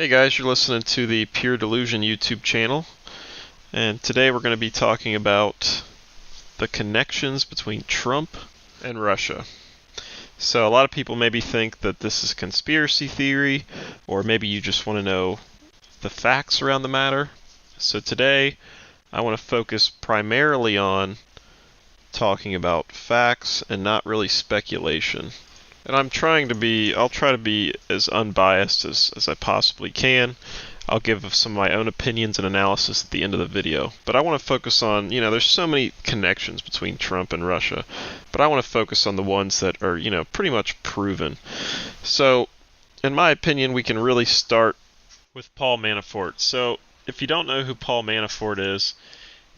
Hey guys, you're listening to the Pure Delusion YouTube channel, and today we're going to be talking about the connections between Trump and Russia. So a lot of people maybe think that this is a conspiracy theory, or maybe you just want to know the facts around the matter. So today I want to focus primarily on talking about facts and not really speculation. And I'll try to be as unbiased as I possibly can. I'll give some of my own opinions and analysis at the end of the video. But I want to focus on, there's so many connections between Trump and Russia, but I want to focus on the ones that are, pretty much proven. So, in my opinion, we can really start with Paul Manafort. So, if you don't know who Paul Manafort is,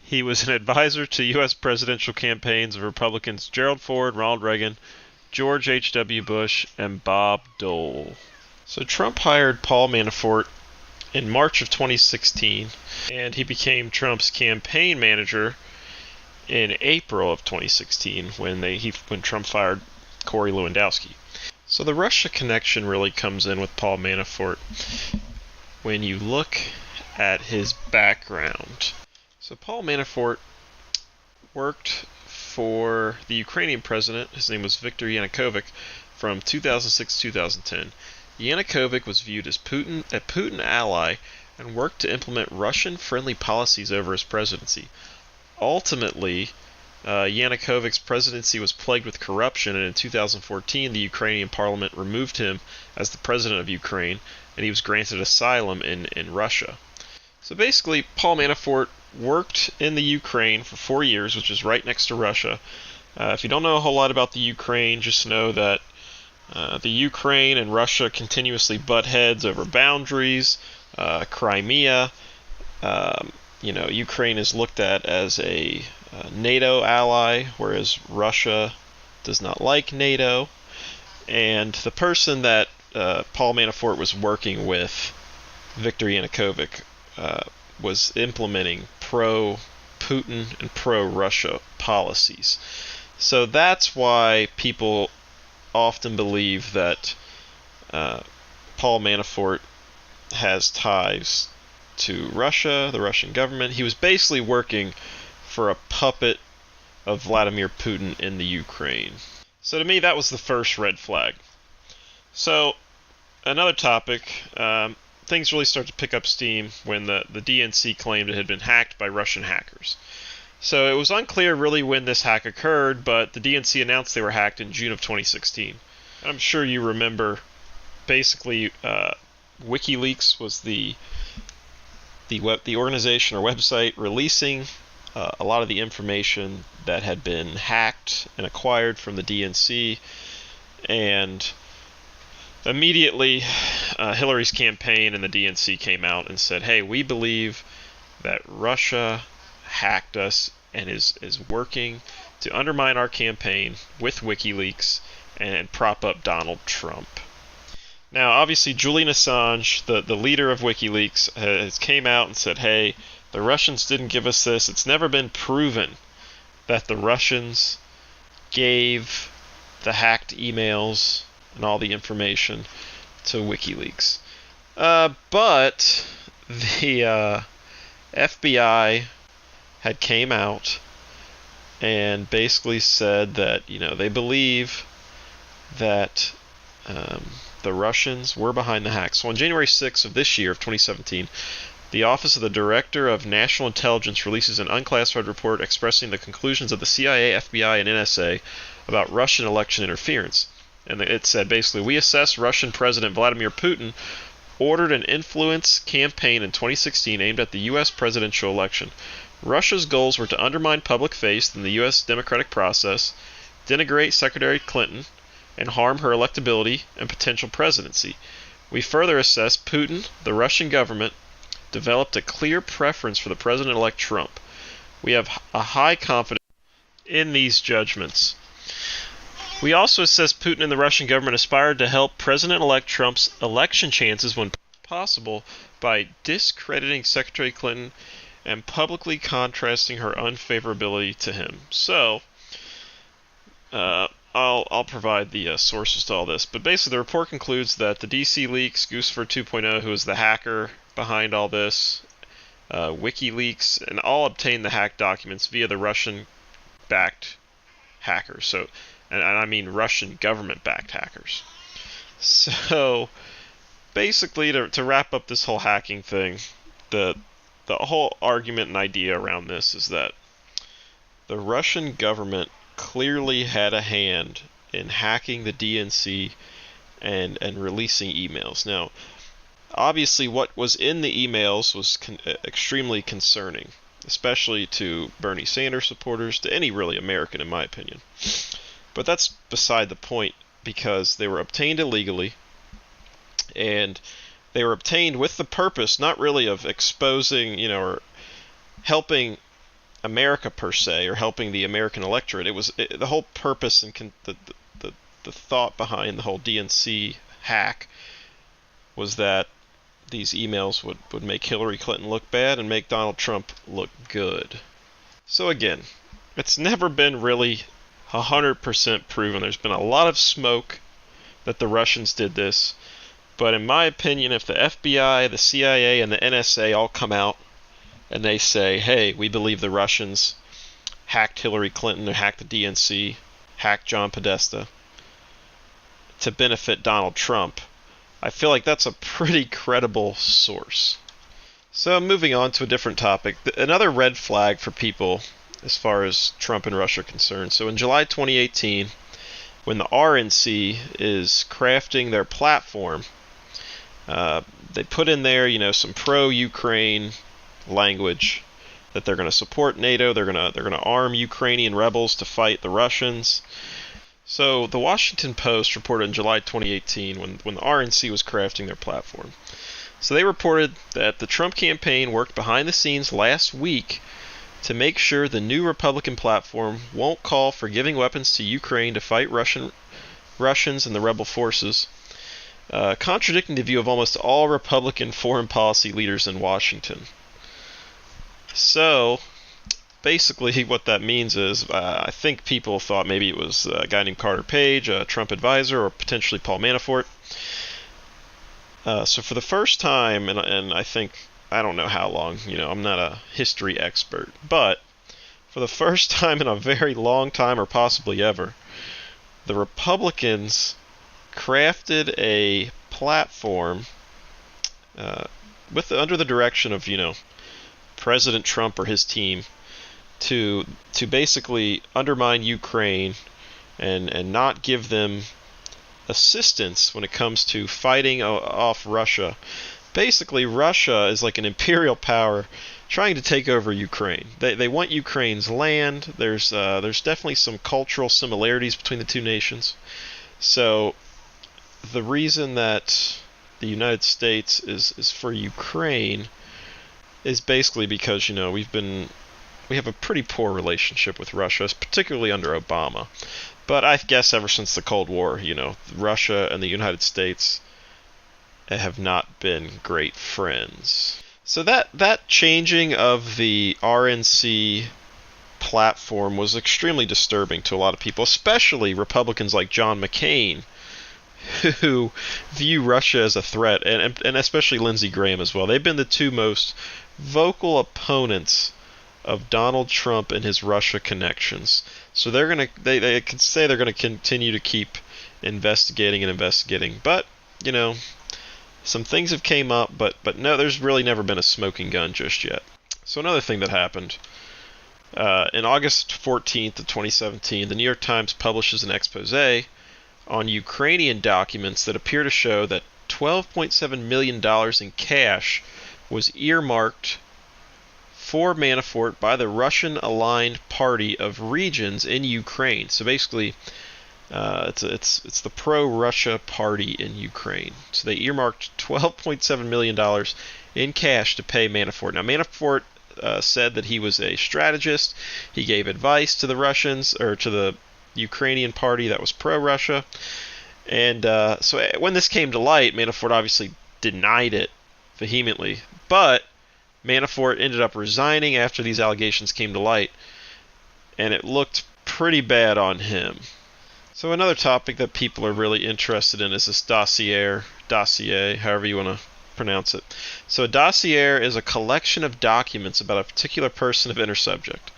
he was an advisor to U.S. presidential campaigns of Republicans Gerald Ford, Ronald Reagan, George H.W. Bush, and Bob Dole. So Trump hired Paul Manafort in March of 2016, and he became Trump's campaign manager in April of 2016 when Trump fired Corey Lewandowski. So the Russia connection really comes in with Paul Manafort when you look at his background. So Paul Manafort worked for the Ukrainian president. His name was Viktor Yanukovych from 2006 to 2010. Yanukovych was viewed as a Putin ally and worked to implement Russian-friendly policies over his presidency. Ultimately, Yanukovych's presidency was plagued with corruption, and in 2014 the Ukrainian parliament removed him as the president of Ukraine, and he was granted asylum in Russia. So basically, Paul Manafort worked in the Ukraine for 4 years, which is right next to Russia. If you don't know a whole lot about the Ukraine, just know that the Ukraine and Russia continuously butt heads over boundaries. Crimea, Ukraine is looked at as a NATO ally, whereas Russia does not like NATO. And the person that Paul Manafort was working with, Viktor Yanukovych, was implementing pro-Putin and pro-Russia policies. So that's why people often believe that Paul Manafort has ties to Russia, the Russian government. He was basically working for a puppet of Vladimir Putin in the Ukraine. So to me, that was the first red flag. So another topic, things really start to pick up steam when the DNC claimed it had been hacked by Russian hackers. So it was unclear really when this hack occurred, but the DNC announced they were hacked in June of 2016. And I'm sure you remember, basically, WikiLeaks was the organization or website releasing a lot of the information that had been hacked and acquired from the DNC, and immediately, Hillary's campaign and the DNC came out and said, hey, we believe that Russia hacked us and is working to undermine our campaign with WikiLeaks and prop up Donald Trump. Now, obviously, Julian Assange, the leader of WikiLeaks, has came out and said, hey, the Russians didn't give us this. It's never been proven that the Russians gave the hacked emails and all the information to WikiLeaks. But the FBI had came out and basically said that, they believe that the Russians were behind the hack. So on January 6th of this year, of 2017, the Office of the Director of National Intelligence releases an unclassified report expressing the conclusions of the CIA, FBI, and NSA about Russian election interference. And it said, basically, we assess Russian President Vladimir Putin ordered an influence campaign in 2016 aimed at the U.S. presidential election. Russia's goals were to undermine public faith in the U.S. democratic process, denigrate Secretary Clinton, and harm her electability and potential presidency. We further assess Putin, the Russian government, developed a clear preference for the President-elect Trump. We have a high confidence in these judgments. We also assess Putin and the Russian government aspired to help President-elect Trump's election chances when possible by discrediting Secretary Clinton and publicly contrasting her unfavorability to him. So, I'll provide the sources to all this, but basically the report concludes that the DC leaks, Guccifer 2.0, who is the hacker behind all this, WikiLeaks, and all obtained the hacked documents via the Russian-backed hackers. So, and I mean Russian government-backed hackers. So, basically, to wrap up this whole hacking thing, the whole argument and idea around this is that the Russian government clearly had a hand in hacking the DNC and releasing emails. Now, obviously, what was in the emails was extremely concerning, especially to Bernie Sanders supporters, to any really American, in my opinion. But that's beside the point, because they were obtained illegally, and they were obtained with the purpose not really of exposing, or helping America per se, or helping the American electorate. It was the whole purpose and the thought behind the whole DNC hack was that these emails would make Hillary Clinton look bad and make Donald Trump look good. So again, it's never been really 100% proven. There's been a lot of smoke that the Russians did this, but in my opinion, if the FBI, the CIA, and the NSA all come out and they say, hey, we believe the Russians hacked Hillary Clinton, or hacked the DNC, hacked John Podesta to benefit Donald Trump, I feel like that's a pretty credible source. So moving on to a different topic, another red flag for people as far as Trump and Russia are concerned. So in July 2018, when the RNC is crafting their platform, they put in there, some pro-Ukraine language, that they're going to support NATO, they're going to arm Ukrainian rebels to fight the Russians. So the Washington Post reported in July 2018 when the RNC was crafting their platform. So they reported that the Trump campaign worked behind the scenes last week to make sure the new Republican platform won't call for giving weapons to Ukraine to fight Russians and the rebel forces, contradicting the view of almost all Republican foreign policy leaders in Washington. So, basically what that means is, I think people thought maybe it was a guy named Carter Page, a Trump advisor, or potentially Paul Manafort. So for the first time, and I think, I don't know how long, I'm not a history expert, but for the first time in a very long time, or possibly ever, the Republicans crafted a platform under the direction of, President Trump or his team to basically undermine Ukraine and not give them assistance when it comes to fighting off Russia. Basically, Russia is like an imperial power trying to take over Ukraine. They want Ukraine's land. There's definitely some cultural similarities between the two nations. So the reason that the United States is for Ukraine is basically because, we have a pretty poor relationship with Russia, particularly under Obama. But I guess ever since the Cold War, Russia and the United States have not been great friends. So that changing of the RNC platform was extremely disturbing to a lot of people, especially Republicans like John McCain, who view Russia as a threat, and especially Lindsey Graham as well. They've been the two most vocal opponents of Donald Trump and his Russia connections. So they could say they're gonna continue to keep investigating. But, some things have came up, but no, there's really never been a smoking gun just yet. So another thing that happened, in August 14th of 2017, the New York Times publishes an expose on Ukrainian documents that appear to show that $12.7 million in cash was earmarked for Manafort by the Russian-aligned party of regions in Ukraine. So basically, it's the pro-Russia party in Ukraine. So they earmarked $12.7 million in cash to pay Manafort. Now, Manafort said that he was a strategist. He gave advice to the Russians, or to the Ukrainian party that was pro-Russia. And so when this came to light, Manafort obviously denied it vehemently. But Manafort ended up resigning after these allegations came to light, and it looked pretty bad on him. So another topic that people are really interested in is this dossier, however you want to pronounce it. So a dossier is a collection of documents about a particular person of subject.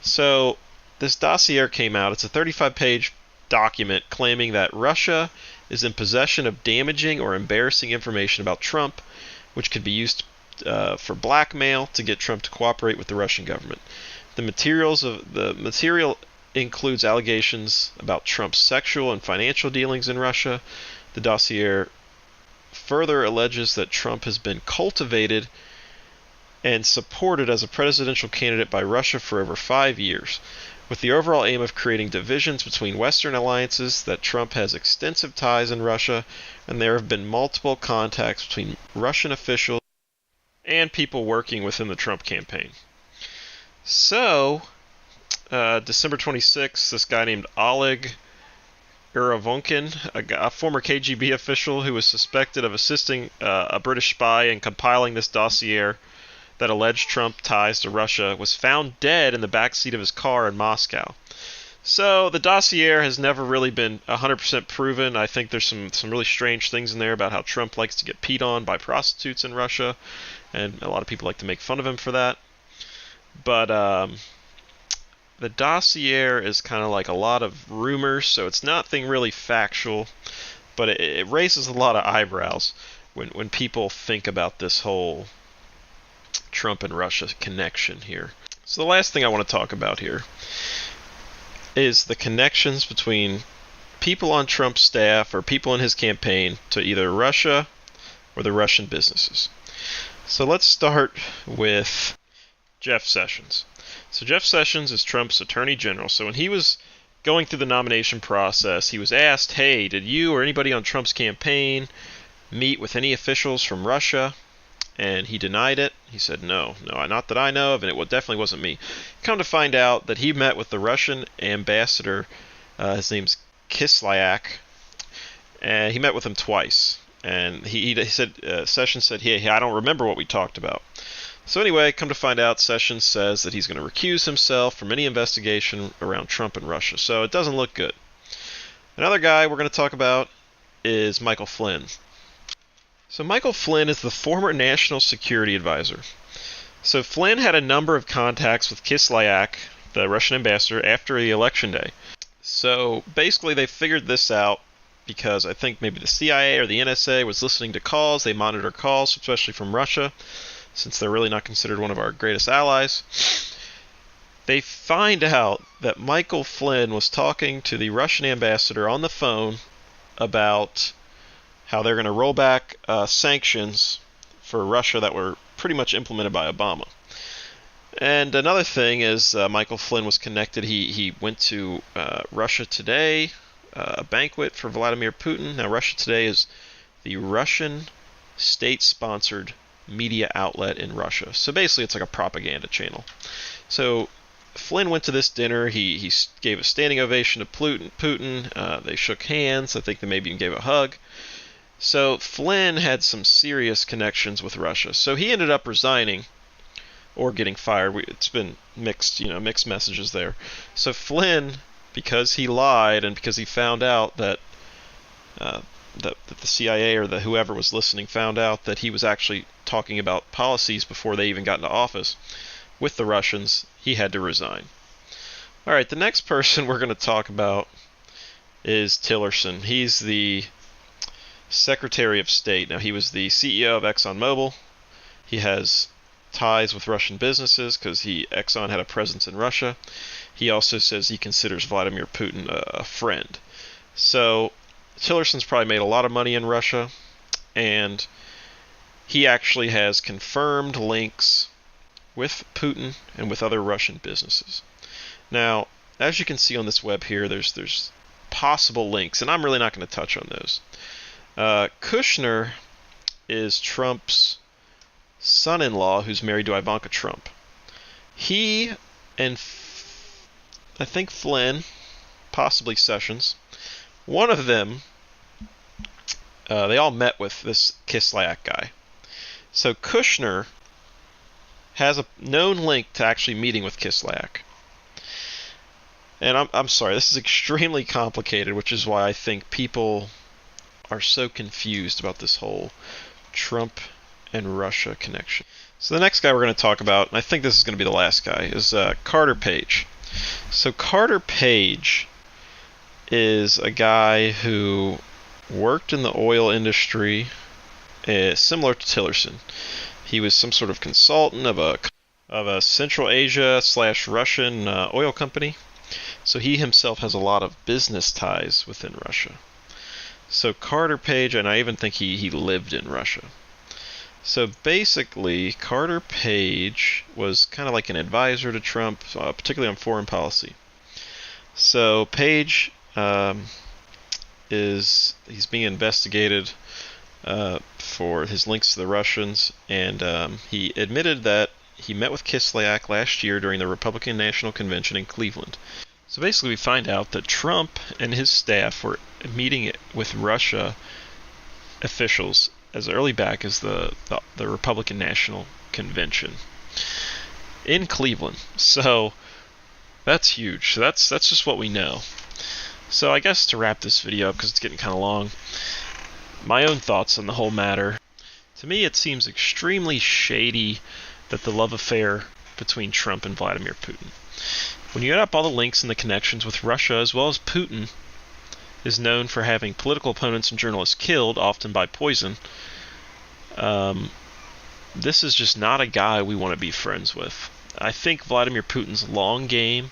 So this dossier came out. It's a 35-page document claiming that Russia is in possession of damaging or embarrassing information about Trump, which could be used for blackmail to get Trump to cooperate with the Russian government. The material includes allegations about Trump's sexual and financial dealings in Russia. The dossier further alleges that Trump has been cultivated and supported as a presidential candidate by Russia for over 5 years, with the overall aim of creating divisions between Western alliances. That Trump has extensive ties in Russia, and there have been multiple contacts between Russian officials and people working within the Trump campaign. So, December 26th, this guy named Oleg Uravonkin, a former KGB official who was suspected of assisting a British spy in compiling this dossier that alleged Trump ties to Russia, was found dead in the backseat of his car in Moscow. So the dossier has never really been 100% proven. I think there's some really strange things in there about how Trump likes to get peed on by prostitutes in Russia, and a lot of people like to make fun of him for that. But the dossier is kind of like a lot of rumors, so it's nothing really factual, but it raises a lot of eyebrows when people think about this whole Trump and Russia connection here. So the last thing I want to talk about here is the connections between people on Trump's staff or people in his campaign to either Russia or the Russian businesses. So let's start with Jeff Sessions. So Jeff Sessions is Trump's attorney general. So when he was going through the nomination process, he was asked, hey, did you or anybody on Trump's campaign meet with any officials from Russia? And he denied it. He said, no, not that I know of, and it definitely wasn't me. Come to find out that he met with the Russian ambassador, his name's Kislyak, and he met with him twice. And he said, Sessions said, hey, I don't remember what we talked about. So anyway, come to find out, Sessions says that he's going to recuse himself from any investigation around Trump and Russia. So it doesn't look good. Another guy we're going to talk about is Michael Flynn. So Michael Flynn is the former National Security Advisor. So Flynn had a number of contacts with Kislyak, the Russian ambassador, after the election day. So basically they figured this out because I think maybe the CIA or the NSA was listening to calls. They monitor calls, especially from Russia, since they're really not considered one of our greatest allies. They find out that Michael Flynn was talking to the Russian ambassador on the phone about how they're going to roll back sanctions for Russia that were pretty much implemented by Obama. And another thing is Michael Flynn was connected. He went to Russia Today, a banquet for Vladimir Putin. Now, Russia Today is the Russian state-sponsored media outlet in Russia. So basically, it's like a propaganda channel. So Flynn went to this dinner. He gave a standing ovation to Putin. They shook hands. I think they maybe even gave a hug. So Flynn had some serious connections with Russia. So he ended up resigning or getting fired. It's been mixed messages there. So Flynn, because he lied and because he found out that the CIA or whoever was listening found out that he was actually talking about policies before they even got into office with the Russians, he had to resign. All right, the next person we're going to talk about is Tillerson. He's the Secretary of State. Now, he was the CEO of ExxonMobil. He has ties with Russian businesses because Exxon had a presence in Russia. He also says he considers Vladimir Putin a friend. So Tillerson's probably made a lot of money in Russia, and he actually has confirmed links with Putin and with other Russian businesses. Now, as you can see on this web here, there's possible links, and I'm really not going to touch on those. Kushner is Trump's son-in-law who's married to Ivanka Trump. He and I think Flynn, possibly Sessions, one of them, they all met with this Kislyak guy. So Kushner has a known link to actually meeting with Kislyak. And I'm sorry, this is extremely complicated, which is why I think people are so confused about this whole Trump and Russia connection. So the next guy we're going to talk about, and I think this is going to be the last guy, is Carter Page. So Carter Page is a guy who worked in the oil industry, similar to Tillerson. He was some sort of consultant of a Central Asia / Russian oil company. So he himself has a lot of business ties within Russia. So Carter Page, and I even think he lived in Russia. So basically, Carter Page was kind of like an advisor to Trump, particularly on foreign policy. So Page he's being investigated for his links to the Russians, and he admitted that he met with Kislyak last year during the Republican National Convention in Cleveland. So basically we find out that Trump and his staff were meeting with Russia officials as early back as the Republican National Convention in Cleveland. So that's huge. So that's just what we know. So I guess to wrap this video up, because it's getting kind of long, my own thoughts on the whole matter. To me, it seems extremely shady that the love affair between Trump and Vladimir Putin, when you add up all the links and the connections with Russia as well as Putin, is known for having political opponents and journalists killed, often by poison. This is just not a guy we want to be friends with. I think Vladimir Putin's long game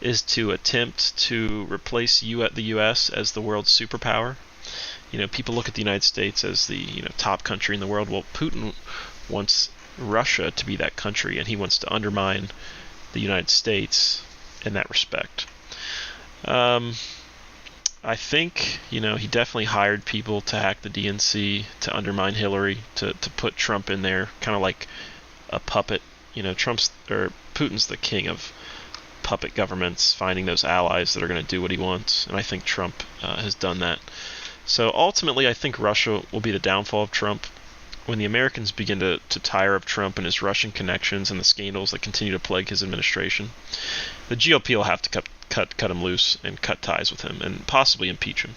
is to attempt to replace the U.S. as the world's superpower. People look at the United States as the top country in the world. Well, Putin wants Russia to be that country, and he wants to undermine the United States in that respect. I think, he definitely hired people to hack the DNC, to undermine Hillary, to put Trump in there, kind of like a puppet. Putin's the king of puppet governments, finding those allies that are going to do what he wants, and I think Trump has done that. So ultimately, I think Russia will be the downfall of Trump. When the Americans begin to tire of Trump and his Russian connections and the scandals that continue to plague his administration, the GOP will have to cut him loose and cut ties with him and possibly impeach him.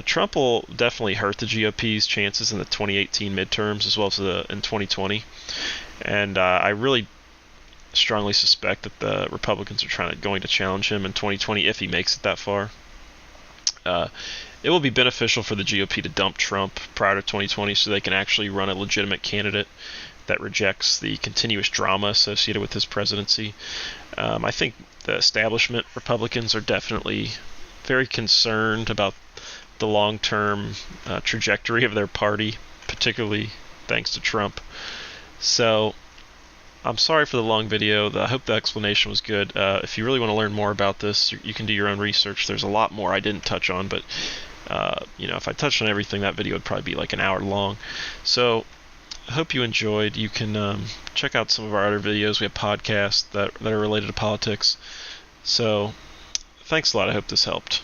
Trump will definitely hurt the GOP's chances in the 2018 midterms as well as in 2020. And I really strongly suspect that the Republicans are going to challenge him in 2020 if he makes it that far. It will be beneficial for the GOP to dump Trump prior to 2020 so they can actually run a legitimate candidate that rejects the continuous drama associated with his presidency. I think the establishment Republicans are definitely very concerned about the long-term trajectory of their party, particularly thanks to Trump. So I'm sorry for the long video. I hope the explanation was good. If you really want to learn more about this, you can do your own research. There's a lot more I didn't touch on, but if I touched on everything, that video would probably be like an hour long. So I hope you enjoyed. You can check out some of our other videos. We have podcasts that are related to politics. So thanks a lot. I hope this helped.